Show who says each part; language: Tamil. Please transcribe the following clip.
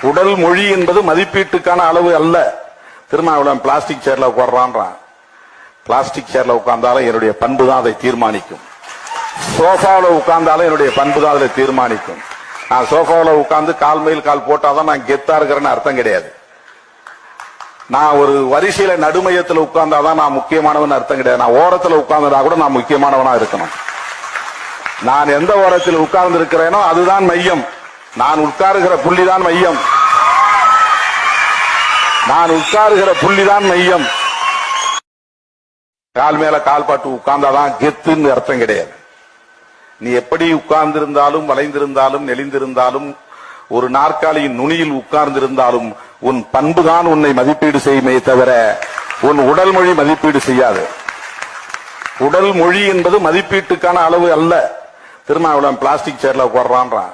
Speaker 1: உடல் மொழி என்பது மதிப்பீட்டுக்கான அளவு அல்ல. திருமாவளவன் பிளாஸ்டிக் சேர்ல உட்கார்றான். பிளாஸ்டிக் சேர்ல உட்கார்ந்தாலும் என்னுடைய பண்பு தான் அதை தீர்மானிக்கும். சோஃபாவில் உட்கார்ந்தாலும் என்னுடைய பண்பு தான் அதை தீர்மானிக்கும். நான் சோஃபாவில் உட்கார்ந்து கால் மேல் கால் போட்டாதான் நான் கெத்தா இருக்கிறேன்னு அர்த்தம் கிடையாது. நான் ஒரு வரிசையில நடுமையத்தில் உட்கார்ந்தாதான் நான் முக்கியமானவன் அர்த்தம் கிடையாது. நான் ஓரத்தில் உட்கார்ந்தா கூட நான் முக்கியமானவனா இருக்கணும். நான் எந்த ஓரத்தில் உட்கார்ந்து இருக்கிறேனோ அதுதான் மையம். நான் உட்காருகிற புள்ளிதான் மையம். நான் உட்காருகிற புள்ளிதான் மையம். கால் மேல கால் பாட்டு உட்கார்ந்தாதான் கெத்துன்னு அர்த்தம் கிடையாது. நீ எப்படி உட்கார்ந்திருந்தாலும் வளைந்திருந்தாலும் நெளிந்திருந்தாலும் ஒரு நாற்காலியின் நுனியில் உட்கார்ந்திருந்தாலும் உன் பண்புதான் உன்னை மதிப்பீடு செய்யுமே தவிர உன் உடல் மொழி மதிப்பீடு செய்யாது. உடல் மொழி என்பது மதிப்பீட்டுக்கான அளவு அல்ல. திருமாவளவன் பிளாஸ்டிக் சேர்ல உட்கார்றான்.